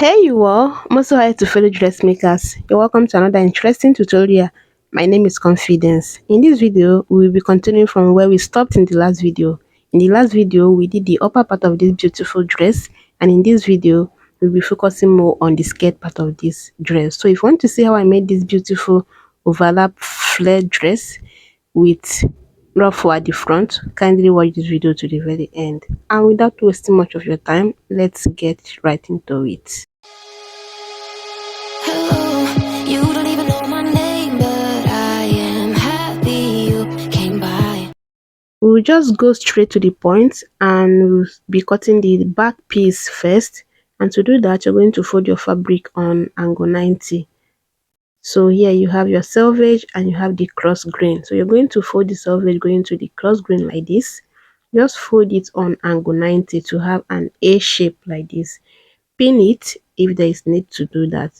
Hey you all, I'm also here to fellow dressmakers. You're welcome to another interesting tutorial. My name is Confidence. In this video, we will be continuing from where we stopped in the last video. In the last video, we did the upper part of this beautiful dress, and in this video, we'll be focusing more on the skirt part of this dress. So if you want to see how I made this beautiful overlap flare dress with ruffle at the front, kindly watch this video to the very end. And without wasting much of your time, let's get right into it. Hello, you don't even know my name, but I am happy you came by. We'll just go straight to the point and we'll be cutting the back piece first. And to do that, you're going to fold your fabric on angle 90. So here you have your selvage and you have the cross grain. So you're going to fold the selvage going to the cross grain like this. Just fold it on angle 90 to have an A shape like this. Pin it if there is need to do that.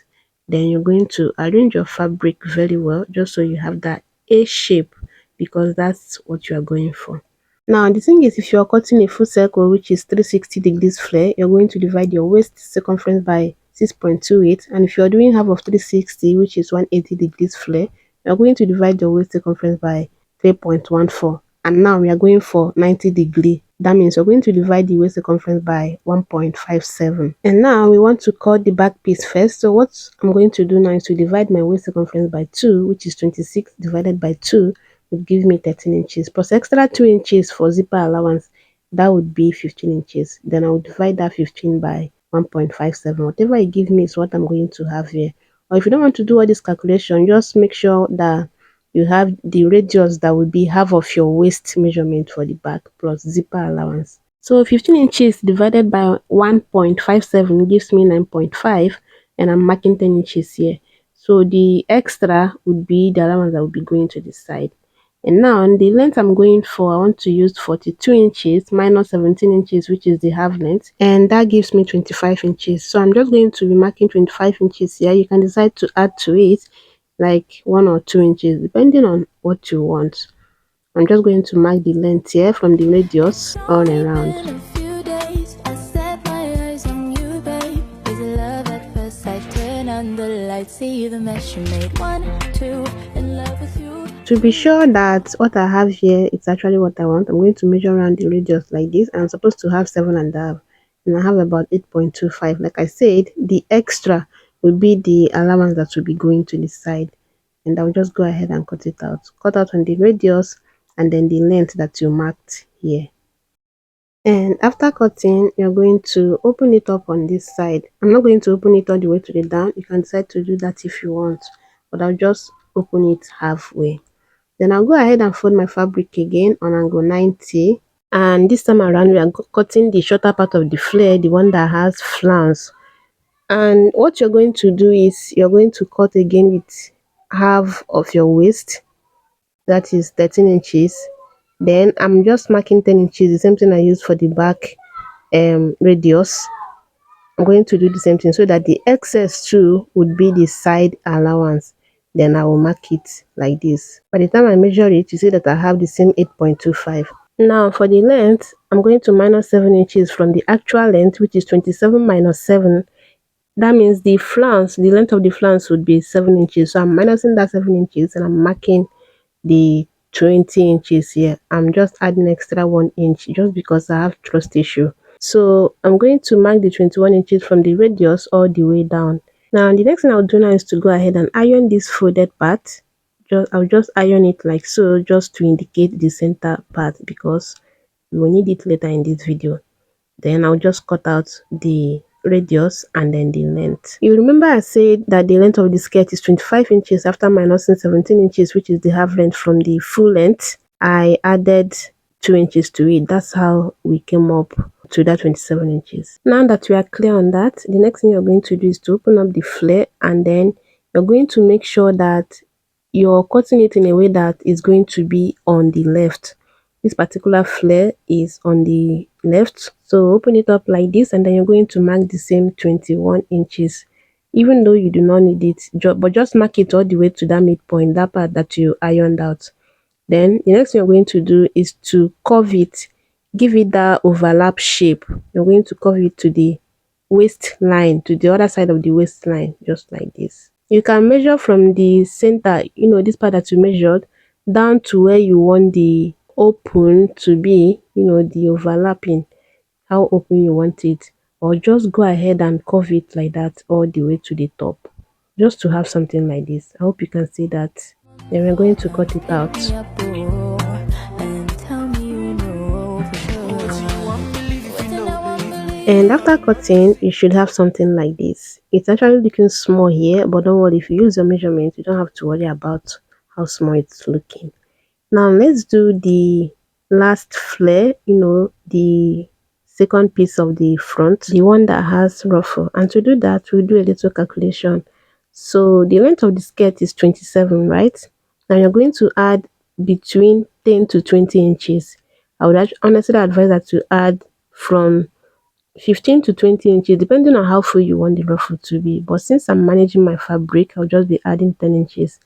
Then you're going to arrange your fabric very well just so you have that A shape, because that's what you are going for. Now the thing is, if you're cutting a full circle which is 360 degrees flare, you're going to divide your waist circumference by 6.28, and if you're doing half of 360 which is 180 degrees flare, you're going to divide your waist circumference by 3.14. And now we are going for 90 degree. That means you're going to divide the waist circumference by 1.57. And now we want to cut the back piece first. So what I'm going to do now is to divide my waist circumference by 2, which is 26 divided by 2 would give me 13 inches plus extra 2 inches for zipper allowance. That would be 15 inches. Then I will divide that 15 by 1.57. Whatever it gives me is what I'm going to have here. Or if you don't want to do all this calculation, just make sure that you have the radius that will be half of your waist measurement for the back plus zipper allowance. So 15 inches divided by 1.57 gives me 9.5, and I'm marking 10 inches here. So the extra would be the allowance that will be going to the side. And now the length I'm going for, I want to use 42 inches minus 17 inches, which is the half length, and that gives me 25 inches. So I'm just going to be marking 25 inches here. You can decide to add to it like 1 or 2 inches depending on what you want. I'm just going to mark the length here from the radius all around. To be sure that what I have here is actually what I want, I'm going to measure around the radius like this. I'm supposed to have 7.5, and I have about 8.25. Like I said, the extra will be the allowance that will be going to the side, and I'll just go ahead and cut it out. Cut out on the radius and then the length that you marked here. And after cutting, you're going to open it up on this side. I'm not going to open it all the way to the down. You can decide to do that if you want, but I'll just open it halfway. Then I'll go ahead and fold my fabric again on angle 90. And this time around, we are cutting the shorter part of the flare, the one that has flounce. And what you're going to do is you're going to cut again with half of your waist. That is 13 inches. Then I'm just marking 10 inches, the same thing I used for the back radius. I'm going to do the same thing so that the excess too would be the side allowance. Then I will mark it like this. By the time I measure it, you see that I have the same 8.25. Now for the length, I'm going to minus 7 inches from the actual length, which is 27 minus 7. That means the flounce, the length of the flounce would be 7 inches. So I'm minusing that 7 inches and I'm marking the 20 inches here. I'm just adding extra 1 inch just because I have trust issue. So I'm going to mark the 21 inches from the radius all the way down. Now the next thing I'll do now is to go ahead and iron this folded part. I'll just iron it like so, just to indicate the center part, because we will need it later in this video. Then I'll just cut out the radius and then the length. You remember I said that the length of the skirt is 25 inches after minusing 17 inches, which is the half length from the full length. I added 2 inches to it. That's how we came up to that 27 inches. Now that we are clear on that, the next thing you're going to do is to open up the flare, and then you're going to make sure that you're cutting it in a way that is going to be on the left. This particular flare is on the left, so open it up like this, and then you're going to mark the same 21 inches, even though you do not need it, but just mark it all the way to that midpoint, that part that you ironed out. Then the next thing you're going to do is to curve it, give it that overlap shape. You're going to curve it to the waistline to the other side of the waistline, just like this. You can measure from the center, this part that you measured, down to where you want the open to be, the overlapping, how open you want it, or just go ahead and curve it like that all the way to the top, just to have something like this. I hope you can see that. Then we're going to cut it out. And after cutting, you should have something like this. It's actually looking small here, but don't worry, if you use your measurement, you don't have to worry about how small it's looking. Now let's do the last flare, the second piece of the front, the one that has ruffle. And to do that, we'll do a little calculation. So the length of the skirt is 27, right? Now you're going to add between 10 to 20 inches. I would honestly advise that to add from 15 to 20 inches, depending on how full you want the ruffle to be. But since I'm managing my fabric, I'll just be adding 10 inches.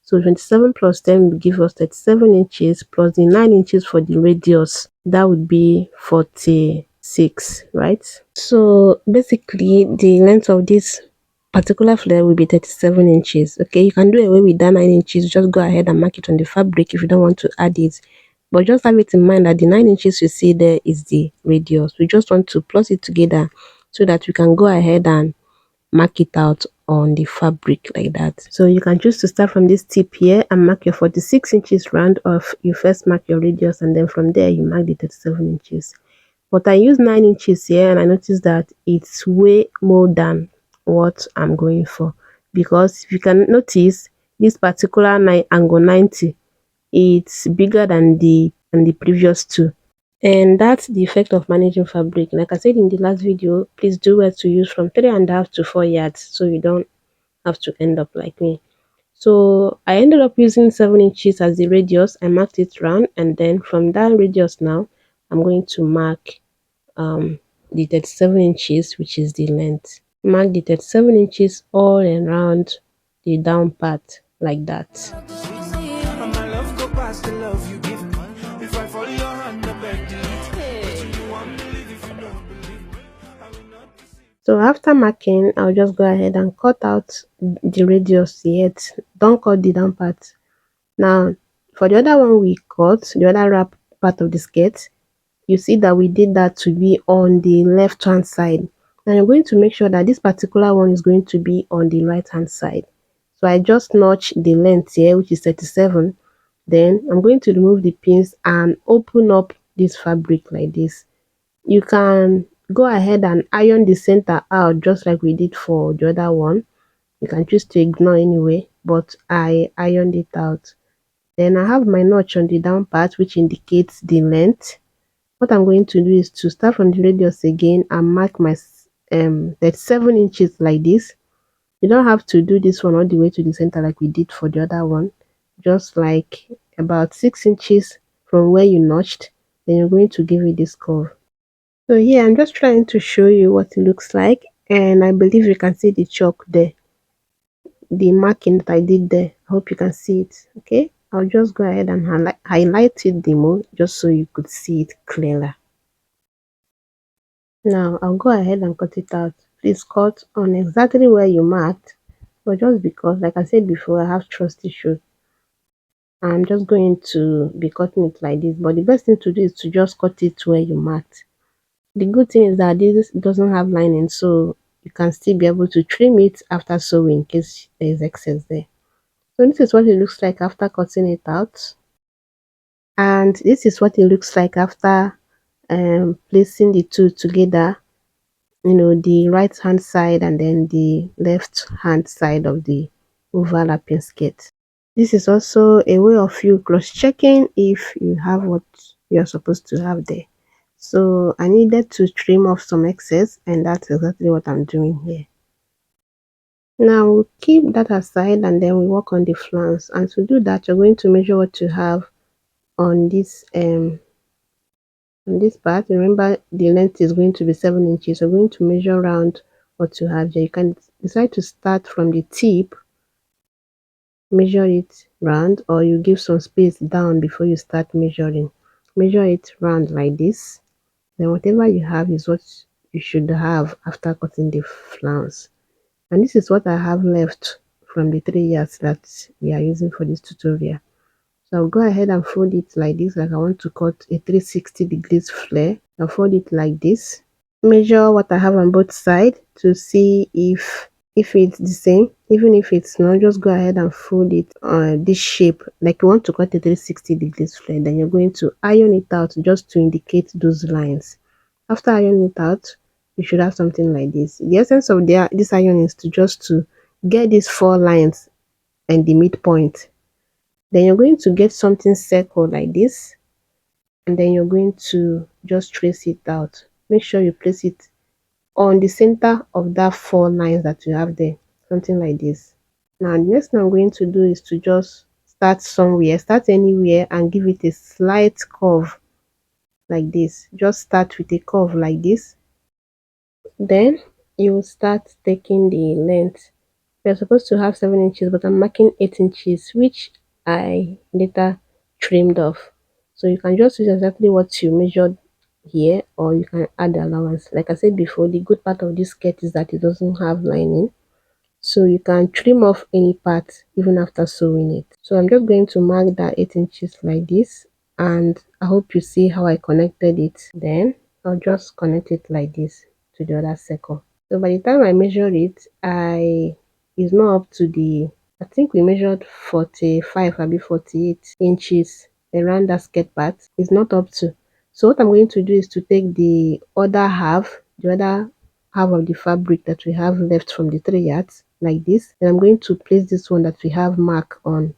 So 27 plus 10 will give us 37 inches plus the 9 inches for the radius. That would be 46, right? So basically, the length of this particular flare will be 37 inches. Okay, you can do away with that 9 inches. Just go ahead and mark it on the fabric if you don't want to add it. But just have it in mind that the 9 inches you see there is the radius. We just want to plus it together so that we can go ahead and mark it out on the fabric like that. So you can choose to start from this tip here and mark your 46 inches round off. You first mark your radius and then from there you mark the 37 inches. But I use 9 inches here and I noticed that it's way more than what I'm going for, because if you can notice, this particular angle 90, it's bigger than the previous two. And that's the effect of managing fabric. Like I said in the last video, please do well to use from 3.5 to 4 yards so you don't have to end up like me. So I ended up using 7 inches as the radius. I marked it round, and then from that radius now I'm going to mark the 37 inches, which is the length. Mark the 37 inches all around the down part like that. So after marking, I'll just go ahead and cut out the radius yet. Don't cut the down part. Now, for the other one we cut, the other wrap part of the skirt, you see that we did that to be on the left hand side. Now you're going to make sure that this particular one is going to be on the right hand side. So I just notch the length here, which is 37. Then I'm going to remove the pins and open up this fabric like this. You can go ahead and iron the center out just like we did for the other one. You can choose to ignore anyway, but I ironed it out. Then I have my notch on the down part, which indicates the length. What I'm going to do is to start from the radius again and mark my 37 inches like this. You don't have to do this one all the way to the center like we did for the other one. Just like about 6 inches from where you notched, then you're going to give it this curve. So here I'm just trying to show you what it looks like, and I believe you can see the chalk there, the marking that I did there. I hope you can see it. Okay, I'll just go ahead and highlight it the more just so you could see it clearer. Now I'll go ahead and cut it out. Please cut on exactly where you marked, but just because, like I said before, I have trust issues, I'm just going to be cutting it like this. But the best thing to do is to just cut it where you marked. The good thing is that this doesn't have lining, so you can still be able to trim it after sewing in case there is excess there. So this is what it looks like after cutting it out, and this is what it looks like after placing the two together, the right hand side and then the left hand side of the overlapping skirt. This is also a way of you cross checking if you have what you're supposed to have there. So I needed to trim off some excess, and that's exactly what I'm doing here. Now we'll keep that aside and then we work on the flounce. And to do that, you're going to measure what you have on this part. Remember, the length is going to be 7 inches. You're going to measure around what you have here. You can decide to start from the tip, measure it round, or you give some space down before you start measuring. Measure it round like this. Then whatever you have is what you should have after cutting the flounce. And this is what I have left from the 3 yards that we are using for this tutorial. So I'll go ahead and fold it like this, like I want to cut a 360 degrees flare. I'll fold it like this. Measure what I have on both sides to see if it's the same. Even if it's not, just go ahead and fold it on this shape. Like you want to cut a 360 degrees flare, then you're going to iron it out just to indicate those lines. After ironing it out, you should have something like this. The essence of this iron is to get these 4 lines and the midpoint. Then you're going to get something circle like this, and then you're going to just trace it out. Make sure you place it on the center of that 4 lines that you have there, something like this. Now the next thing I'm going to do is to just start somewhere, start anywhere, and give it a slight curve like this. Just start with a curve like this. Then you will start taking the length. We're supposed to have 7 inches, but I'm marking 8 inches, which I later trimmed off. So you can just use exactly what you measured here, or you can add the allowance. Like I said before, the good part of this skirt is that it doesn't have lining. So you can trim off any part even after sewing it. So I'm just going to mark that 8 inches like this, and I hope you see how I connected it. Then I'll just connect it like this to the other circle. So by the time I measure it, I is not up to the, I think we measured 45 maybe 48 inches around that skirt part. It's not up to. So what I'm going to do is to take the other half of the fabric that we have left from the 3 yards like this, and I'm going to place this one that we have mark on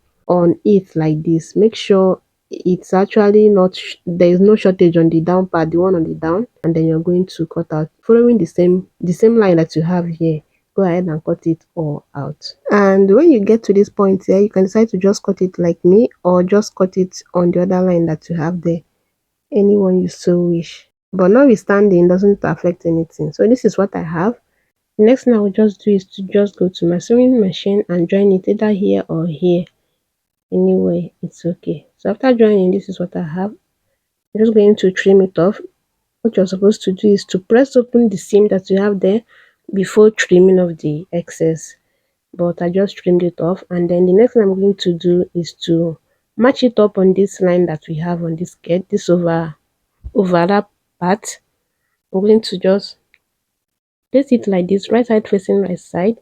it like this. Make sure it's actually not there is no shortage on the down part, the one on the down, and then you're going to cut out following the same line that you have here. Go ahead and cut it all out. And when you get to this point here, you can decide to just cut it like me, or just cut it on the other line that you have there, anyone you so wish. But notwithstanding, doesn't affect anything. So this is what I have. The next thing I will just do is to just go to my sewing machine and join it either here or here. Anyway, it's okay. So after joining, this is what I have. I'm just going to trim it off. What you're supposed to do is to press open the seam that you have there before trimming off the excess. But I just trimmed it off, and then the next thing I'm going to do is to match it up on this line that we have on this skirt, this overlap part. I'm going to just place it like this, right side facing right side.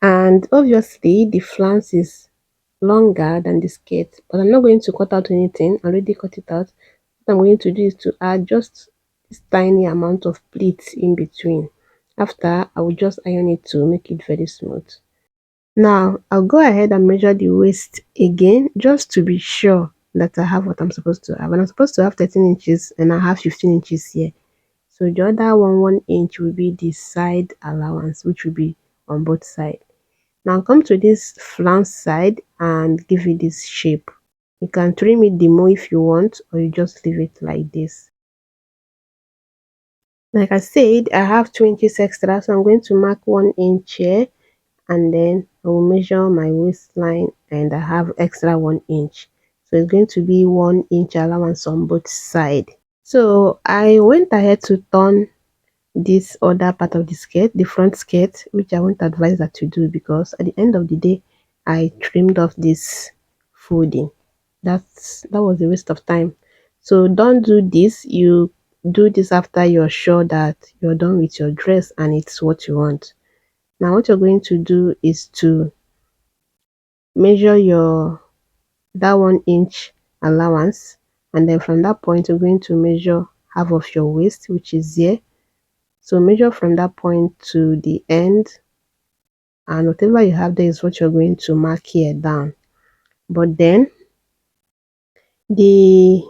And obviously the flounce is longer than the skirt, but I'm not going to cut out anything. I already cut it out. What I'm going to do is to add just this tiny amount of pleats in between. After, I will just iron it to make it very smooth. Now I'll go ahead and measure the waist again, just to be sure that I have what I'm supposed to have. And I'm supposed to have 13 inches and I have 15 inches here. So the other 1 inch will be the side allowance, which will be on both sides. Now come to this flounce side and give it this shape. You can trim it the more if you want, or you just leave it like this. Like I said, I have 2 inches extra, so I'm going to mark 1 inch here, and then I will measure my waistline, and I have extra 1 inch. So it's going to be 1 inch allowance on both sides. So I went ahead to turn this other part of the skirt, the front skirt, which I won't advise that you do, because at the end of the day I trimmed off this folding. That was a waste of time. So don't do this. You do this after you're sure that you're done with your dress and it's what you want. Now what you're going to do is to measure your that 1 inch allowance, and then from that point you're going to measure half of your waist, which is here. So measure from that point to the end, and whatever you have there is what you're going to mark here down. But then the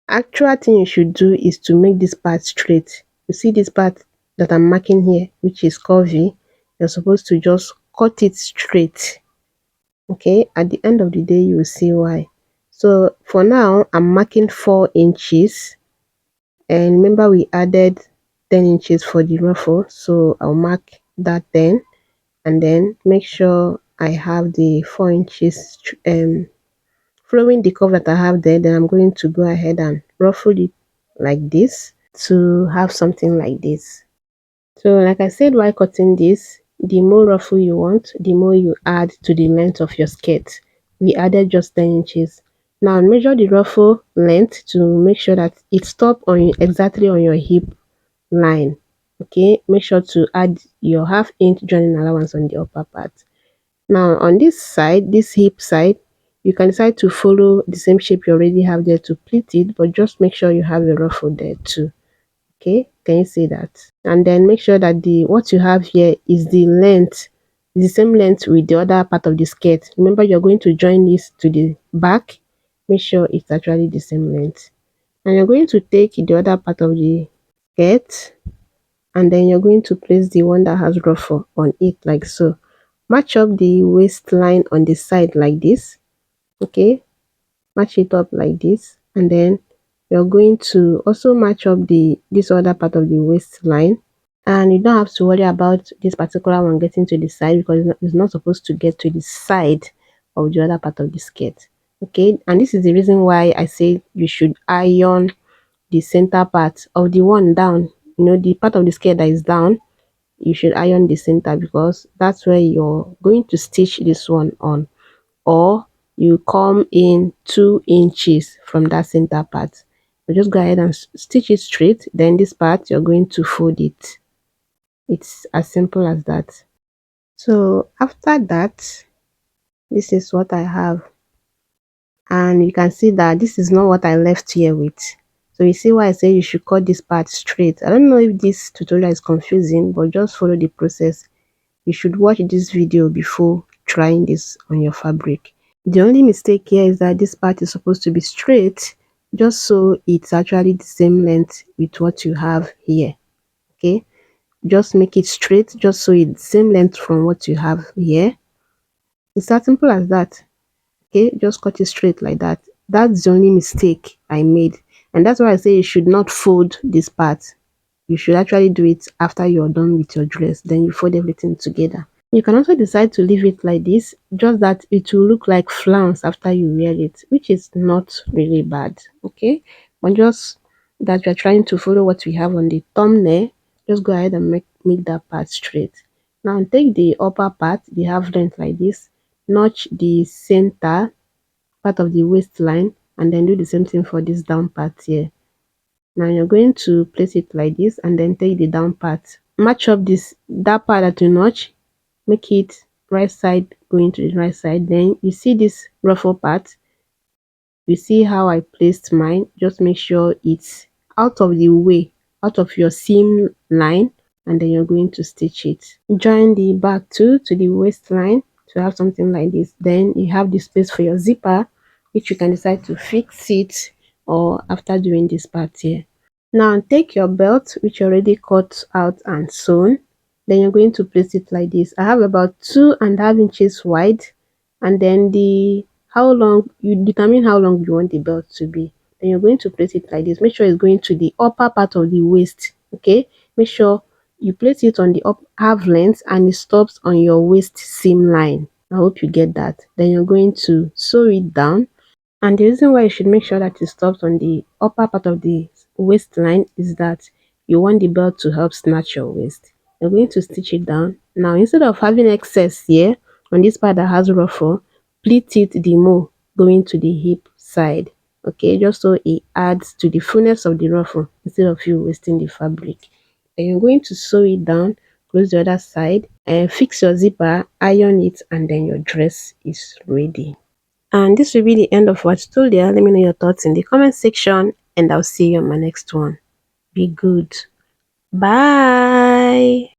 actual thing you should do is to make this part straight. You see this part that I'm marking here, which is curvy, you're supposed to just cut it straight. Okay, at the end of the day you will see why. So for now I'm marking 4 inches, and remember we added 10 inches for the ruffle, so I'll mark that 10, and then make sure I have the 4 inches following the curve that I have there. Then I'm going to go ahead and ruffle it like this. to have something like this. So like I said, while cutting this, the more ruffle you want, the more you add to the length of your skirt. We added just 10 inches. Now measure the ruffle length to make sure that it stops on exactly on your hip line. Okay, make sure to add your ½ inch joining allowance on the upper part. Now on this side, this hip side, you can decide to follow the same shape you already have there to pleat it, but just make sure you have a ruffle there too. Okay, can you see that? And then make sure that the what you have here is the length, the same length with the other part of the skirt. Remember, you're going to join this to the back. Make sure it's actually the same length. And you're going to take the other part of the skirt, and then you're going to place the one that has ruffle on it like so. Match up the waistline on the side like this. Okay, match it up like this, and then you're going to also match up the this other part of the waistline, and you don't have to worry about this particular one getting to the side because it's not supposed to get to the side of the other part of the skirt. Okay, and this is the reason why I say you should iron the center part of the one down, the part of the skirt that is down. You should iron the center because that's where you're going to stitch this one on, or you come in 2 inches from that center part. So just go ahead and stitch it straight. Then this part you're going to fold it. It's as simple as that. So after that, this is what I have, and you can see that this is not what I left here with. So you see why I say you should cut this part straight. I don't know if this tutorial is confusing, but just follow the process. You should watch this video before trying this on your fabric. The only mistake here is that this part is supposed to be straight, just so it's actually the same length with what you have here. Okay, just make it straight, just so it's the same length from what you have here. It's as simple as that. Okay, just cut it straight like that. That's the only mistake I made, and that's why I say you should not fold this part. You should actually do it after you're done with your dress, then you fold everything together. You can also decide to leave it like this, just that it will look like flounce after you wear it, which is not really bad. Okay, but just that you're trying to follow what we have on the thumbnail, just go ahead and make that part straight. Now take the upper part, the half length like this, notch the center part of the waistline, and then do the same thing for this down part here. Now you're going to place it like this, and then take the down part, match up that part that you notch, make it right side going to the right side. Then you see this ruffle part, you see how I placed mine. Just make sure it's out of the way, out of your seam line, and then you're going to stitch it. Join the back too to the waistline to have something like this. Then you have the space for your zipper, which you can decide to fix it or after doing this part here. Now take your belt, which you already cut out and sewn. Then you're going to place it like this. I have about 2.5 inches wide, and then how long you determine how long you want the belt to be. Then you're going to place it like this. Make sure it's going to the upper part of the waist. Okay, make sure you place it on the up half length and it stops on your waist seam line. I hope you get that. Then you're going to sew it down, and the reason why you should make sure that it stops on the upper part of the waistline is that you want the belt to help snatch your waist. You're going to stitch it down. Now, instead of having excess here on this part that has ruffle, pleat it the more going to the hip side. Okay, just so it adds to the fullness of the ruffle instead of you wasting the fabric. Then you're going to sew it down, close the other side, and fix your zipper, iron it, and then your dress is ready. And this will be the end of our tutorial. Let me know your thoughts in the comment section, and I'll see you on my next one. Be good. Bye.